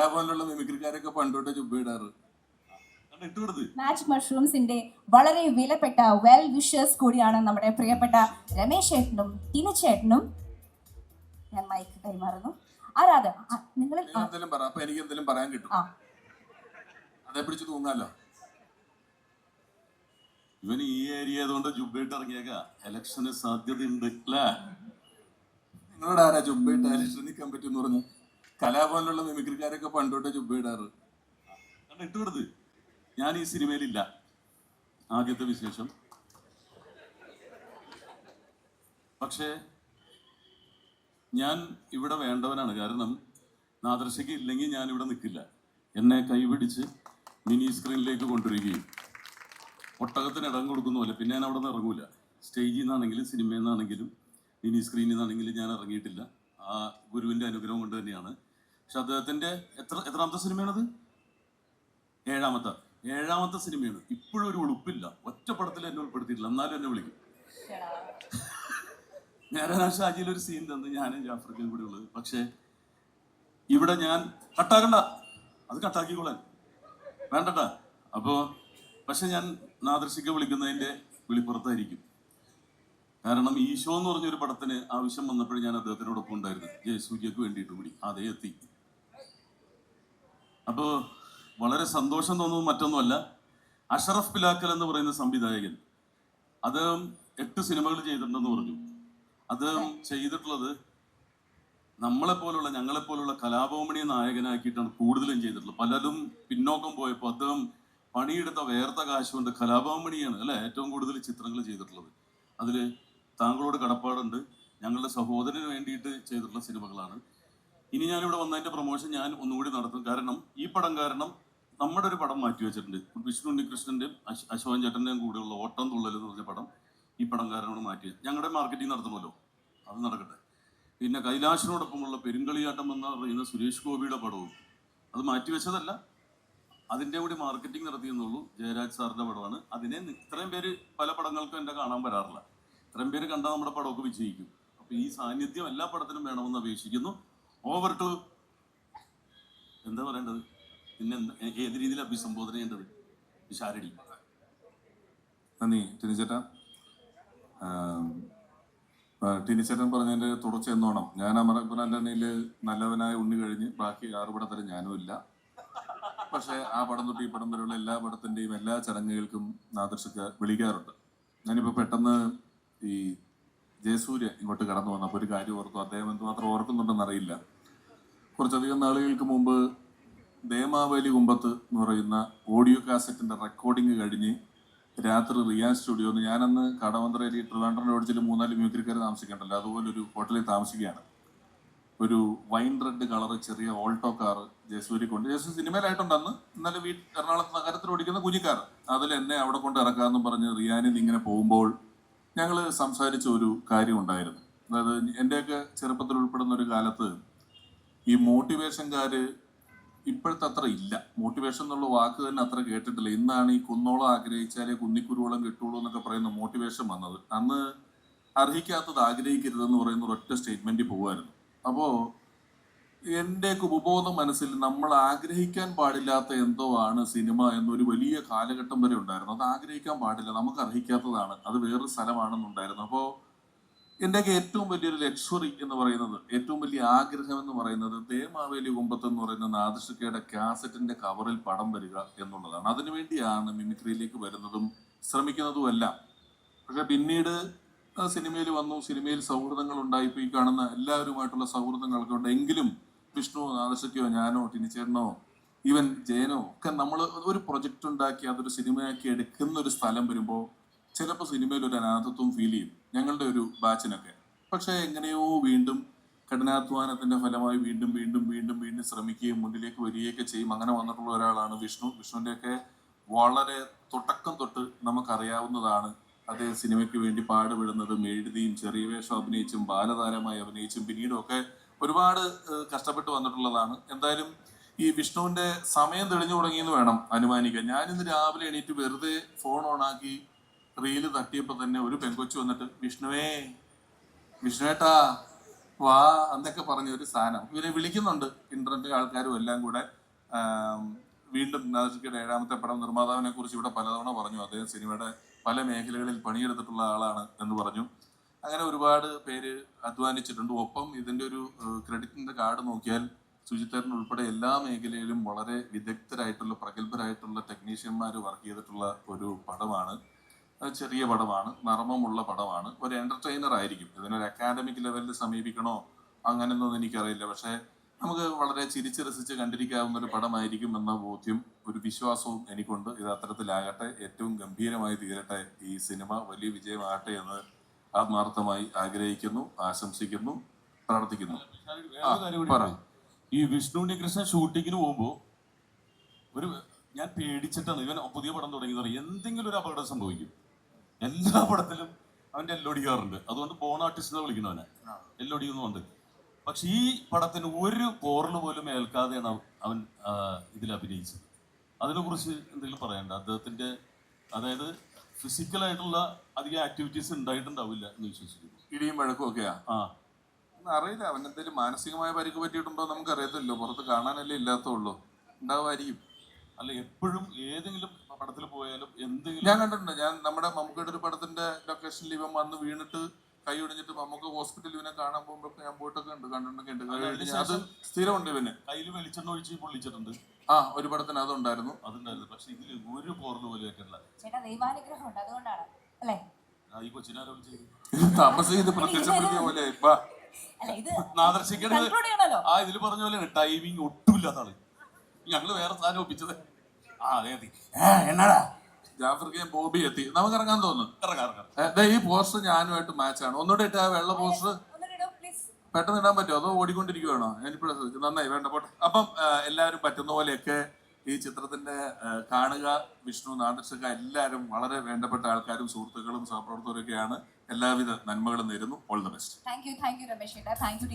കലാഭവനിലുള്ള മിമിക്രിക്കാരൊക്കെ പണ്ടോട്ട് ചുബിടാറ് magic മഷ്റൂംസിന്റെ വളരെ വിലപ്പെട്ട well wishers കൂടിയാണ് നമ്മുടെ പ്രിയപ്പെട്ട രമേശ് ചേട്ടനും ടിനു ചേട്ടനും. ഞാൻ മൈക്ക് കൈമാറുന്നു. ആരാധ നിങ്ങൾ എന്തെങ്കിലും പറ, അപ്പൊ എനിക്ക് എന്തെങ്കിലും പറയാൻ കിട്ടും. അതേ പിടിച്ച് തൂങ്ങാലോ. ഇവൻ ഈ ഏരിയ ആയതുകൊണ്ട് ജുബയിട്ട് ഇറങ്ങിയേക്ക എലക്ഷന് സാധ്യതയുണ്ട് അല്ലേ? നിങ്ങളോട് ആരാ ചുബയിട്ട് ഇലക്ഷൻ നിൽക്കാൻ പറ്റുമെന്ന് പറഞ്ഞു? കലാഭവനിലുള്ള മിമിക്രിക്കാരൊക്കെ പണ്ടോട്ട് ചുബിടാറ്. ഇട്ടുകൊടുത്ത് ഞാൻ ഈ സിനിമയിലില്ല. ആദ്യത്തെ വിശേഷം. പക്ഷേ ഞാൻ ഇവിടെ വേണ്ടവനാണ്. കാരണം നാദർശയ്ക്ക് ഇല്ലെങ്കിൽ ഞാൻ ഇവിടെ നിൽക്കില്ല. എന്നെ കൈപിടിച്ച് മിനി സ്ക്രീനിലേക്ക് കൊണ്ടുവരികയും ഒട്ടകത്തിന് ഇടം കൊടുക്കുന്ന പോലെ പിന്നെ ഞാൻ അവിടെ നിന്ന് ഇറങ്ങൂല. സ്റ്റേജിൽ നിന്നാണെങ്കിലും സിനിമയിൽ നിന്നാണെങ്കിലും മിനി സ്ക്രീനിൽ നിന്നാണെങ്കിലും ഞാൻ ഇറങ്ങിയിട്ടില്ല. ആ ഗുരുവിൻ്റെ അനുഗ്രഹം കൊണ്ട് തന്നെയാണ്. പക്ഷെ അദ്ദേഹത്തിൻ്റെ എത്രാമത്തെ സിനിമയാണത്? ഏഴാമത്തെ സിനിമയാണ്. ഇപ്പോഴും ഒരു ഉളുപ്പില്ല. ഒറ്റ പടത്തിൽ എന്നെ ഉൾപ്പെടുത്തിയിട്ടില്ല. എന്നാലും എന്നെ വിളിക്കും. ഞാൻ ഷാജിയിൽ ഒരു സീൻ തന്നു, ഞാനും ജാഫർക്കും കൂടി ഉള്ളത്. പക്ഷെ ഇവിടെ ഞാൻ കട്ടാക്കണ്ട, അത് കട്ടാക്കിക്കോളാൻ വേണ്ടട്ടാ. അപ്പോൾ പക്ഷെ ഞാൻ നാദർശിക്ക് വിളിക്കുന്നതിൻ്റെ വിളിപ്പുറത്തായിരിക്കും. കാരണം ഈശോ എന്ന് പറഞ്ഞൊരു പടത്തിന് ആവശ്യം വന്നപ്പോഴും ഞാൻ അദ്ദേഹത്തിനോടൊപ്പം ഉണ്ടായിരുന്നു. ജയസൂര്യക്ക് വേണ്ടിയിട്ട് കൂടി അതേ എത്തി. അപ്പോൾ വളരെ സന്തോഷം തോന്നുന്നത് മറ്റൊന്നുമല്ല. അഷറഫ് പിലാക്കൽ എന്ന് പറയുന്ന സംവിധായകൻ, അദ്ദേഹം 8 സിനിമകൾ ചെയ്തിട്ടുണ്ടെന്ന് പറഞ്ഞു. അദ്ദേഹം ചെയ്തിട്ടുള്ളത് ഞങ്ങളെപ്പോലുള്ള കലാഭവമണി നായകനാക്കിയിട്ടാണ് കൂടുതലും ചെയ്തിട്ടുള്ളത്. പലരും പിന്നോക്കം പോയപ്പോൾ അദ്ദേഹം പണിയെടുത്ത വേർത്ത കാശ് കൊണ്ട് കലാഭവമണിയാണ് അല്ലെ ഏറ്റവും കൂടുതൽ ചിത്രങ്ങൾ ചെയ്തിട്ടുള്ളത്. അതിൽ താങ്കളോട് കടപ്പാടുണ്ട്, ഞങ്ങളുടെ സഹോദരന് വേണ്ടിയിട്ട് ചെയ്തിട്ടുള്ള സിനിമകളാണ്. ഇനി ഞാനിവിടെ വന്നതിൻ്റെ പ്രൊമോഷൻ ഞാൻ ഒന്നുകൂടി നടത്തും. കാരണം ഈ പടം കാരണം നമ്മുടെ ഒരു പടം മാറ്റി വെച്ചിട്ടുണ്ട്. വിഷ്ണു ഉണ്ണികൃഷ്ണൻ്റെയും അശോകൻ ചേട്ടൻ്റെയും കൂടെയുള്ള ഓട്ടം തുള്ളൽ എന്ന് പറഞ്ഞ പടം ഈ പടം കാരണമാണ് മാറ്റി. ഞങ്ങളുടെ മാർക്കറ്റിംഗ് നടത്തണമല്ലോ, അത് നടക്കട്ടെ. പിന്നെ കൈലാഷിനോടൊപ്പമുള്ള പെരുങ്കളിയാട്ടം എന്ന് പറയുന്ന സുരേഷ് ഗോപിയുടെ പടവും അത് മാറ്റിവെച്ചതല്ല, അതിൻ്റെ കൂടി മാർക്കറ്റിംഗ് നടത്തിയെന്നുള്ളൂ. ജയരാജ് സാറിൻ്റെ പടമാണ്. അതിനെ ഇത്രയും പേര് പല പടങ്ങൾക്കും എൻ്റെ കാണാൻ വരാറില്ല. ഇത്രയും പേര് കണ്ടാൽ നമ്മുടെ പടമൊക്കെ വിജയിക്കും. അപ്പോൾ ഈ സാന്നിധ്യം എല്ലാ പടത്തിനും വേണമെന്ന് അപേക്ഷിക്കുന്നു. ഓവർ ടു എന്താ പറയേണ്ടത്, പിന്നെ ഏത് രീതിയിൽ അഭിസംബോധന ചെയ്യേണ്ടത്? ശാരടി. നന്ദി ടിനിച്ചേട്ടാ. ടിനിച്ചേട്ടൻ പറഞ്ഞതിൻ്റെ തുടർച്ച എന്നോണം ഞാൻ അമരപ്പനാൻ്റെയിൽ നല്ലവനായ ഉണ്ണി കഴിഞ്ഞ് ബാക്കി 6 പടത്തിൽ ഞാനും ഇല്ല. പക്ഷേ ആ പടം തൊട്ട് ഈ പടം വരെയുള്ള എല്ലാ പടത്തിൻ്റെയും എല്ലാ ചടങ്ങുകൾക്കും നാദർശക്ക് വിളിക്കാറുണ്ട്. ഞാനിപ്പോൾ പെട്ടെന്ന് ഈ ജയസൂര്യ ഇങ്ങോട്ട് കടന്നു വന്നപ്പോൾ ഒരു കാര്യം ഓർത്തു. അദ്ദേഹം എന്തുമാത്രം ഓർക്കുന്നുണ്ടെന്ന് അറിയില്ല. കുറച്ചധികം നാളുകൾക്ക് മുമ്പ് ദേമാവലി കുമ്പത്ത് എന്ന് പറയുന്ന ഓഡിയോ കാസറ്റിൻ്റെ റെക്കോർഡിങ് കഴിഞ്ഞ് രാത്രി റിയാൻ സ്റ്റുഡിയോന്ന്, ഞാനന്ന് കടവന്ത്രേരി ട്രിവാൻഡ്രം റോഡിൽ 3-4 മ്യൂസിക്കാർ താമസിക്കണ്ടല്ലോ, അതുപോലെ ഒരു ഹോട്ടലിൽ താമസിക്കുകയാണ്. ഒരു വൈൻ റെഡ് കളർ ചെറിയ ഓൾട്ടോ കാർ ജയസൂര്യ കൊണ്ട്, ജയസൂര്യ സിനിമയിലായിട്ടുണ്ട് അന്ന്, ഇന്നലെ എറണാകുളത്ത് നഗരത്തിൽ ഓടിക്കുന്ന കുഞ്ഞിക്കാർ, അതിൽ എന്നെ അവിടെ കൊണ്ട് ഇറക്കാമെന്നും പറഞ്ഞ് റിയാനിൽ ഇങ്ങനെ പോകുമ്പോൾ ഞങ്ങൾ സംസാരിച്ച ഒരു കാര്യം ഉണ്ടായിരുന്നു. അതായത് എൻ്റെയൊക്കെ ചെറുപ്പത്തിൽ ഉൾപ്പെടുന്ന ഒരു കാലത്ത് ഈ മോട്ടിവേഷൻകാർ ഇപ്പോഴത്തെ അത്ര ഇല്ല. മോട്ടിവേഷൻ എന്നുള്ള വാക്ക് തന്നെ അത്ര കേട്ടിട്ടില്ല. ഇന്നാണ് ഈ കുന്നോളം ആഗ്രഹിച്ചാലേ കുന്നിക്കുരുവോളം കിട്ടുള്ളൂ എന്നൊക്കെ പറയുന്ന മോട്ടിവേഷൻ വന്നത്. അന്ന് അർഹിക്കാത്തത് ആഗ്രഹിക്കരുതെന്ന് പറയുന്ന ഒരൊറ്റ സ്റ്റേറ്റ്മെൻറ്റിൽ പോകുമായിരുന്നു. അപ്പോൾ എൻ്റെയൊക്കെ ഉപബോധ മനസ്സിൽ നമ്മൾ ആഗ്രഹിക്കാൻ പാടില്ലാത്ത എന്തോ ആണ് സിനിമ എന്നൊരു വലിയ കാലഘട്ടം വരെ ഉണ്ടായിരുന്നു. അത് ആഗ്രഹിക്കാൻ പാടില്ല, നമുക്ക് അർഹിക്കാത്തതാണ്, അത് വേറൊരു സ്ഥലമാണെന്നുണ്ടായിരുന്നു. അപ്പോൾ എൻ്റെയൊക്കെ ഏറ്റവും വലിയൊരു ലക്ഷറി എന്ന് പറയുന്നത്, ഏറ്റവും വലിയ ആഗ്രഹം എന്ന് പറയുന്നത് ദേമാവേലി കുമ്പത്ത് എന്ന് പറയുന്ന നാദർശിക്കയുടെ കാസറ്റിൻ്റെ കവറിൽ പടം വരിക എന്നുള്ളതാണ്. അതിനുവേണ്ടിയാണ് മിമിക്രിയിലേക്ക് വരുന്നതും ശ്രമിക്കുന്നതുമെല്ലാം. പക്ഷെ പിന്നീട് സിനിമയിൽ വന്നു, സിനിമയിൽ സൗഹൃദങ്ങൾ ഉണ്ടായിപ്പോൾ ഈ കാണുന്ന എല്ലാവരുമായിട്ടുള്ള സൗഹൃദങ്ങളൊക്കെ ഉണ്ട്. എങ്കിലും വിഷ്ണു, നാദർശിക്കോ, ഞാനോ, ടിനിച്ചേട്ടനോ, ഈവൻ ജയനോ ഒക്കെ നമ്മൾ ഒരു പ്രൊജക്റ്റ് ഉണ്ടാക്കി അതൊരു സിനിമയാക്കി എടുക്കുന്ന ഒരു സ്ഥലം വരുമ്പോൾ ചിലപ്പോൾ സിനിമയിൽ ഒരു അനാഥത്വം ഫീൽ ചെയ്യും ഞങ്ങളുടെ ഒരു ബാച്ചിനൊക്കെ. പക്ഷേ എങ്ങനെയോ വീണ്ടും കഠിനാധ്വാനത്തിൻ്റെ ഫലമായി വീണ്ടും വീണ്ടും വീണ്ടും വീണ്ടും ശ്രമിക്കുകയും മുന്നിലേക്ക് വരികയൊക്കെ ചെയ്യും. അങ്ങനെ വന്നിട്ടുള്ള ഒരാളാണ് വിഷ്ണു. വിഷ്ണുവിൻ്റെയൊക്കെ വളരെ തുടക്കം തൊട്ട് നമുക്കറിയാവുന്നതാണ്. അദ്ദേഹം സിനിമയ്ക്ക് വേണ്ടി പാടുപെടുന്നതും എഴുതിയും ചെറിയ വേഷം അഭിനയിച്ചും ബാലതാരമായി അഭിനയിച്ചും പിന്നീടും ഒക്കെ ഒരുപാട് കഷ്ടപ്പെട്ട് വന്നിട്ടുള്ളതാണ്. എന്തായാലും ഈ വിഷ്ണുവിൻ്റെ സമയം തെളിഞ്ഞു തുടങ്ങിയെന്ന് വേണം അനുമാനിക്കാൻ. ഞാനിന്ന് രാവിലെ എണീറ്റ് വെറുതെ ഫോൺ ഓണാക്കി റീല് തട്ടിയപ്പോൾ തന്നെ ഒരു പെങ്കൊച്ചു വന്നിട്ട് വിഷ്ണുവേട്ടാ വാ എന്നൊക്കെ പറഞ്ഞ ഒരു സാധനം ഇവരെ വിളിക്കുന്നുണ്ട് ഇന്റർനെറ്റ് ആൾക്കാരും എല്ലാം കൂടെ. വീണ്ടും നാദിർഷയുടെ 7ാമത്തെ പടം നിർമ്മാതാവിനെ കുറിച്ച് ഇവിടെ പലതവണ പറഞ്ഞു. അദ്ദേഹം സിനിമയുടെ പല മേഖലകളിൽ പണിയെടുത്തിട്ടുള്ള ആളാണ് എന്ന് പറഞ്ഞു. അങ്ങനെ ഒരുപാട് പേര് അധ്വാനിച്ചിട്ടുണ്ട്. ഒപ്പം ഇതിന്റെ ഒരു ക്രെഡിറ്റിന്റെ കാർഡ് നോക്കിയാൽ സുജിത്തേട്ടൻ ഉൾപ്പെടെ എല്ലാ മേഖലയിലും വളരെ വിദഗ്ധരായിട്ടുള്ള പ്രഗത്ഭരായിട്ടുള്ള ടെക്നീഷ്യന്മാർ വർക്ക് ചെയ്തിട്ടുള്ള ഒരു പടമാണ്. ചെറിയ പടമാണ്, നർമ്മമുള്ള പടമാണ്, ഒരു എന്റർടൈനർ ആയിരിക്കും. ഇതിനൊരു അക്കാഡമിക് ലെവലിൽ സമീപിക്കണോ അങ്ങനെയൊന്നും എനിക്കറിയില്ല. പക്ഷേ നമുക്ക് വളരെ ചിരിച്ച് രസിച്ച് കണ്ടിരിക്കാവുന്ന ഒരു പടമായിരിക്കും എന്ന ബോധ്യം, ഒരു വിശ്വാസവും എനിക്കുണ്ട്. ഇത് അത്തരത്തിലാകട്ടെ, ഏറ്റവും ഗംഭീരമായി തീരട്ടെ, ഈ സിനിമ വലിയ വിജയമാകട്ടെ എന്ന് ആത്മാർത്ഥമായി ആഗ്രഹിക്കുന്നു, ആശംസിക്കുന്നു, പ്രാർത്ഥിക്കുന്നു. വേറൊരു കാര്യം കൂടി ഉണ്ട്. ഈ വിഷ്ണു ഉണ്ണികൃഷ്ണൻ ഷൂട്ടിങ്ങിന് പോകുമ്പോൾ ഞാൻ പേടിച്ചിട്ടാണ് ഇവൻ പുതിയ പടം തുടങ്ങിയത്. എന്തെങ്കിലും ഒരു അപകടം സംഭവിക്കും. എല്ലാ പടത്തിലും അവൻ്റെ എല്ലൊടിക്കാറുണ്ട്. അതുകൊണ്ട് ബോൺ ആർട്ടിസ്റ്റ് വിളിക്കണവനെ എല്ലൊടിക്കുന്നുണ്ട്. പക്ഷെ ഈ പടത്തിന് ഒരു പോറല് പോലും ഏൽക്കാതെയാണ് അവൻ ഇതിൽ അഭിനയിച്ചത്. അതിനെക്കുറിച്ച് എന്തെങ്കിലും പറയണ്ട? അദ്ദേഹത്തിന്റെ അതായത് ഫിസിക്കലായിട്ടുള്ള അധികം ആക്ടിവിറ്റീസ് ഉണ്ടായിട്ടുണ്ടാവില്ല എന്ന് വിശ്വസിക്കുന്നു. ഇടിയും വഴക്കും ഒക്കെയാ അറിയില്ല. അവൻ എന്തെങ്കിലും മാനസികമായ പരിക്ക് പറ്റിയിട്ടുണ്ടോ നമുക്ക് അറിയത്തില്ലോ. പുറത്ത് കാണാനല്ലേ ഇല്ലാത്തുള്ളൂ. ഉണ്ടാവുമായിരിക്കും. അല്ല, എപ്പോഴും ഏതെങ്കിലും പടത്തിൽ പോയാലും എന്തെങ്കിലും ഞാൻ കണ്ടിട്ടുണ്ട്. ഞാൻ നമ്മുടെ മമ്മൂക്കയുടെ ഒരു പടത്തിന്റെ ലൊക്കേഷനിൽ ഇവൻ വന്ന് വീണിട്ട് കൈ ഒടിഞ്ഞിട്ട് മമ്മൂക്ക ഹോസ്പിറ്റലിൽ ഇവനെ കാണാൻ പോകുമ്പോ ഞാൻ പോയിട്ടൊക്കെ ഉണ്ട്. അത് സ്ഥിരമുണ്ട് ഇവന്. കയ്യിൽ വെളിച്ചെണ്ണ ഒഴിച്ച് പൊള്ളിച്ചിട്ടുണ്ട്. ഒരു പടത്തിന് അതുണ്ടായിരുന്നു. പക്ഷെ ഇതിൽ ഒരു പോറല് പോലെ ആയിട്ടില്ല. ഈ കൊച്ചിനാരോ തപസ് ചെയ്ത് പ്രത്യക്ഷപ്പെടുത്തിയ പോലെ ഇതില് പറഞ്ഞ പോലെയാണ്. ടൈമിങ് ഒട്ടുമില്ലാത്ത ആള്. ഞങ്ങള് വേറെ സാധനം ഒപ്പിച്ചത്. എന്നാടാ ജാഫർക്ക് ബോബി എത്തി. നമുക്ക് ഇറങ്ങാൻ തോന്നുന്നു. ഈ പോസ്റ്റർ ഞാനുമായിട്ട് മാച്ചാണ്. ഒന്നുകൂടെ ഇട്ട് ആ വെള്ള പോസ്റ്റർ പെട്ടെന്ന് ഇടാൻ പറ്റുമോ അതോ ഓടിക്കൊണ്ടിരിക്കുവാണോ? ഞാനിപ്പോഴാണ് ചോദിച്ചത്. നന്നായി, വേണ്ട പോട്ടെ. അപ്പം എല്ലാവരും പറ്റുന്ന പോലെയൊക്കെ ഈ ചിത്രത്തിന്റെ കാണുക. വിഷ്ണു, നാദിർഷക എല്ലാവരും വളരെ വേണ്ടപ്പെട്ട ആൾക്കാരും സുഹൃത്തുക്കളും സഹപ്രവർത്തകരൊക്കെയാണ്. എല്ലാവിധ നന്മകളും നേരുന്നു. All the best. Thank you Ramesh. Thank you.